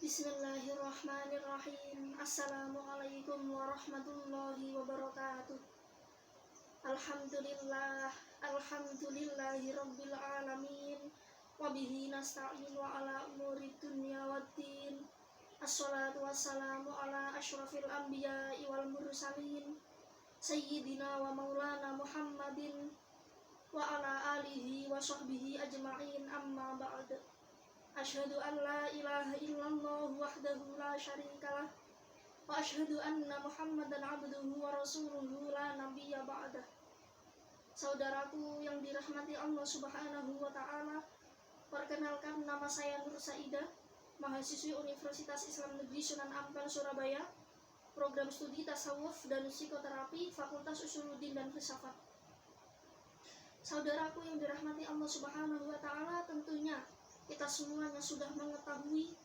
Bismillahirrahmanirrahim. Assalamualaikum warahmatullahi wabarakatuh. Alhamdulillahi rabbil alamin. Wabihi nasta'in wa ala umurid dunya waddin. Assalatu wassalamu ala asyrafil anbiya'i wal mursalin, Sayyidina wa maulana Muhammadin wa ala alihi wa sahbihi ajma'in, amma ba'd. Asyhadu an la ilaha illallah wahdahu la syarikalah wa asyhadu anna Muhammadan abduhu wa rasuluhu la nabiyya ba'dah. Saudaraku yang dirahmati Allah Subhanahu wa taala, perkenalkan, nama saya Nur Saidah, mahasiswi Universitas Islam Negeri Sunan Ampel Surabaya, program studi tasawuf dan psikoterapi, Fakultas Usuluddin dan Filsafat. Saudaraku yang dirahmati Allah Subhanahu wa taala, tentunya kita semuanya sudah mengetahui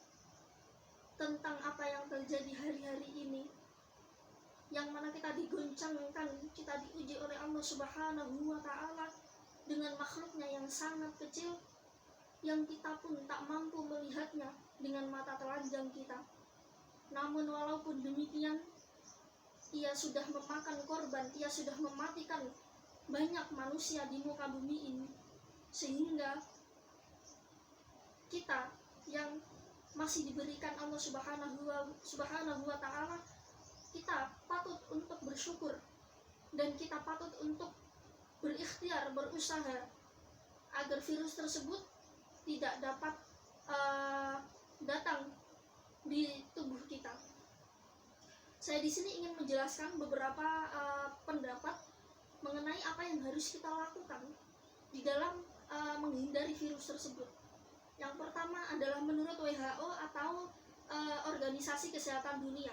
tentang apa yang terjadi hari-hari ini, yang mana kita digoncangkan, kita diuji oleh Allah Subhanahu wa taala dengan makhluknya yang sangat kecil, yang kita pun tak mampu melihatnya dengan mata telanjang kita. Namun walaupun demikian, ia sudah memakan korban, ia sudah mematikan banyak manusia di muka bumi ini, sehingga kita yang masih diberikan Allah Subhanahu wa taala, kita patut untuk bersyukur dan kita patut untuk berikhtiar, berusaha agar virus tersebut tidak dapat datang di tubuh kita. Saya di sini ingin menjelaskan beberapa pendapat mengenai apa yang harus kita lakukan di dalam menghindari virus tersebut. Yang pertama adalah menurut WHO atau Organisasi Kesehatan Dunia.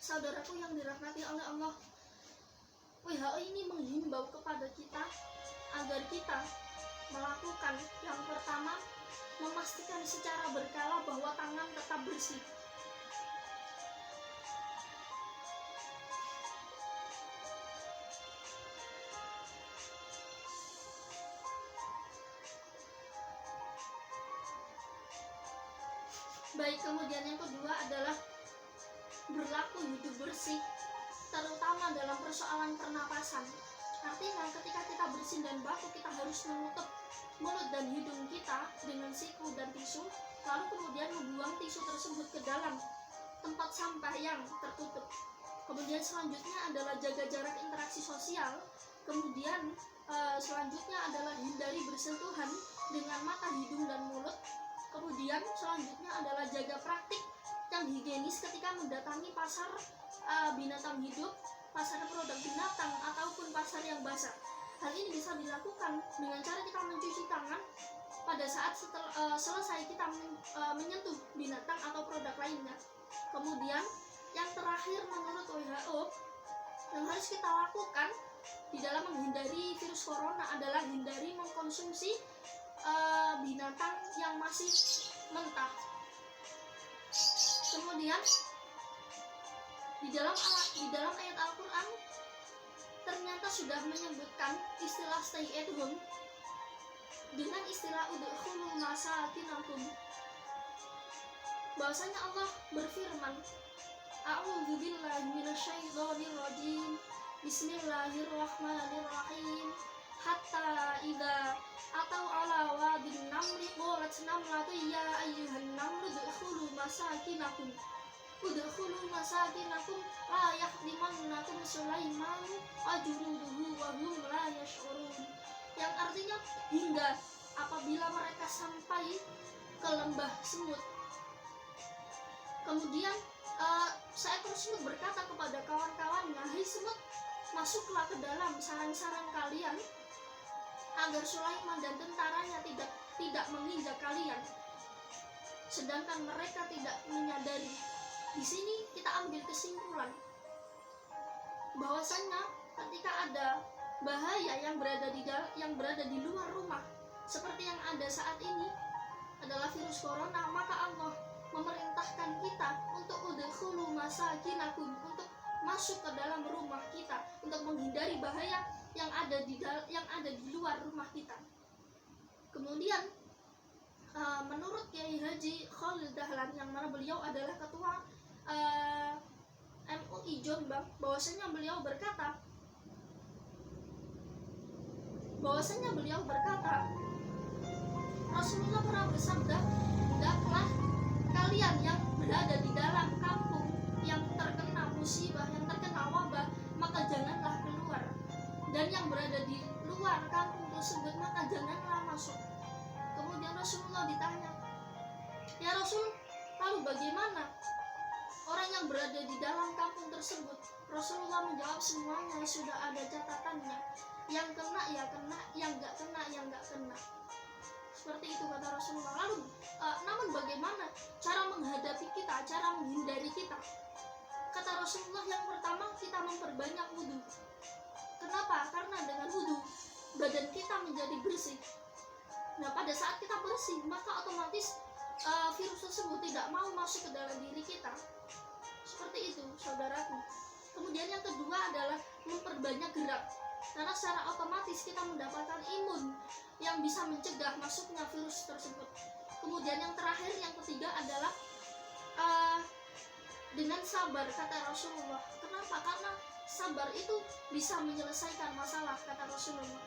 Saudaraku yang dirahmati oleh Allah, WHO ini menghimbau kepada kita agar kita melakukan yang pertama, memastikan secara berkala bahwa tangan tetap bersih. Baik, kemudian yang kedua adalah berlaku hidup bersih, terutama dalam persoalan pernapasan. Artinya ketika kita bersin dan batuk, kita harus menutup mulut dan hidung kita dengan siku dan tisu, lalu kemudian membuang tisu tersebut ke dalam tempat sampah yang tertutup. Kemudian selanjutnya adalah jaga jarak interaksi sosial. Kemudian selanjutnya adalah hindari bersentuhan dengan mata, hidung, dan mulut. Kemudian selanjutnya adalah jaga praktik yang higienis ketika mendatangi pasar binatang hidup, pasar produk binatang, ataupun pasar yang basah. Hal ini bisa dilakukan dengan cara kita mencuci tangan pada saat selesai kita menyentuh binatang atau produk lainnya. Kemudian yang terakhir menurut WHO yang harus kita lakukan di dalam menghindari virus corona adalah hindari mengkonsumsi binatang yang masih mentah. Kemudian di dalam ayat Al-Quran ternyata sudah menyebutkan istilah stay at home dengan istilah udkhulu masakinakum. Bahwasanya Allah berfirman, A'udzu billahi minasyaitonir rajim. Bismillahirrahmanirrahim. Hatta idza atau ala wadin namli qalat namlatu ya ayyuhan namlu udkhulu masakinakum. Udkhulu masakinakum la yahdimannakum Sulaiman ajruduhu wa hum la yash'urun. Yang artinya, hingga apabila mereka sampai ke lembah semut. Kemudian seekor semut berkata kepada kawan-kawannya, "Hai semut, masuklah ke dalam sarang-sarang kalian agar Sulaiman dan tentaranya tidak menginjak kalian." Sedangkan mereka tidak menyadari. Di sini kita ambil kesimpulan bahwasanya ketika ada bahaya yang berada di luar rumah seperti yang ada saat ini adalah virus corona, maka Allah memerintahkan kita untuk udkhulu masakinakum, untuk masuk ke dalam rumah kita, untuk menghindari bahaya yang ada di luar rumah kita. Kemudian menurut Kiai Haji Khalil Dahlan, yang mana beliau adalah ketua MUI Jombang, bahwasanya beliau berkata Rasulullah pernah bersabda, hendaklah kalian yang berada di dalam kampung yang terkena musibah, yang terkena wabah, maka janganlah keluar, dan yang berada di luar kampung tersebut maka janganlah masuk. Kemudian Rasulullah ditanya, ya Rasul, lalu bagaimana orang yang berada di dalam kampung tersebut? Rasulullah menjawab, semuanya sudah ada catatannya, yang kena ya kena, yang gak kena yang gak kena. Seperti itu kata Rasulullah. Lalu namun bagaimana cara menghadapi kita, cara menghindari kita? Kata Rasulullah, yang pertama kita memperbanyak wudhu. Kenapa? Karena dengan wudhu badan kita menjadi bersih. Nah, pada saat kita bersih, maka otomatis virus tersebut tidak mau masuk ke dalam diri kita. Seperti itu, saudaraku. Kemudian yang kedua adalah memperbanyak gerak, karena secara otomatis kita mendapatkan imun yang bisa mencegah masuknya virus tersebut. Kemudian yang terakhir, yang ketiga adalah dengan sabar, kata Rasulullah. Kenapa? Karena sabar itu bisa menyelesaikan masalah, kata Rasulullah.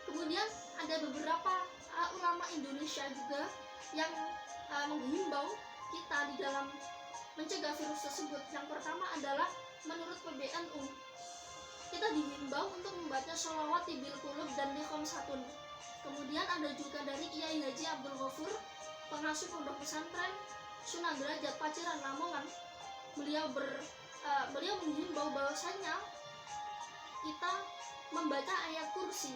Kemudian ada beberapa ulama Indonesia juga yang menghimbau kita di dalam mencegah virus tersebut. Yang pertama adalah menurut PBNU, kita dihimbau untuk membaca sholawat bil qulub dan di khamsatun. Kemudian ada juga dari Kiai Haji Abdul Ghafur, pengasuh pondok pesantren Sunan Derajat Paciran Lamongan. Beliau menghimbau bahwasanya kita membaca ayat kursi.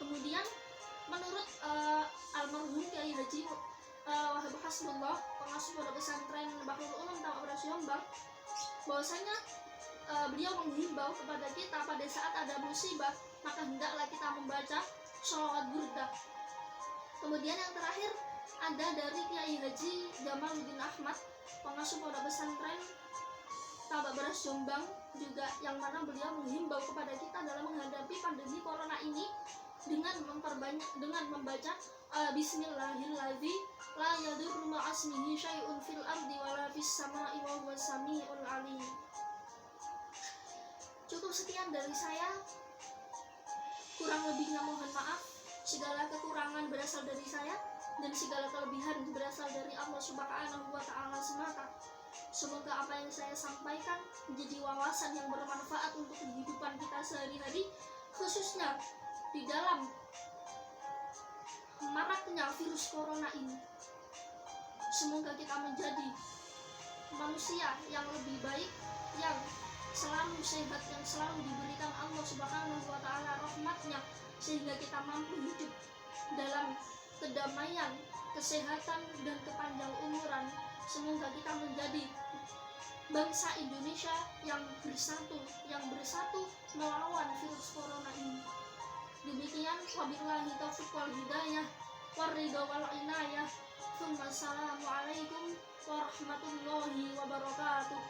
Kemudian menurut almarhum Kiai Haji Wahab Hasbullah, pengasuh pondok pesantren Bahrul Ulum Tamak Jombang, bahwasanya beliau menghimbau kepada kita pada saat ada musibah maka hendaklah kita membaca sholawat burdah. Kemudian yang terakhir ada dari Kiai Haji Jamaluddin Ahmad, pengasuh pondok pesantren Tabak Beras Jombang juga, yang mana beliau menghimbau kepada kita dalam menghadapi pandemi corona ini dengan membaca Bismillahirrahmanirrahim, la yadurru ma'asmihi syai'un fil ardi wala fis sama'i wa huwas sami'ul alim. Cukup sekian dari saya, kurang lebihnya mohon maaf. Segala kekurangan berasal dari saya dan segala kelebihan berasal dari Allah Subhanahu wa Ta'ala semata. Semoga apa yang saya sampaikan menjadi wawasan yang bermanfaat untuk kehidupan kita sehari-hari, khususnya di dalam maraknya virus corona ini. Semoga kita menjadi manusia yang lebih baik, yang selalu sehat, yang selalu diberikan Allah Subhanahu wa Ta'ala rahmatnya, sehingga kita mampu hidup dalam kedamaian, kesehatan, dan kepanjang umuran. Semoga kita menjadi bangsa Indonesia yang bersatu melawan virus corona ini. Demikian, wabillahi taufiq wal hidayah, waridho wal inayah. Assalamualaikum warahmatullahi wabarakatuh.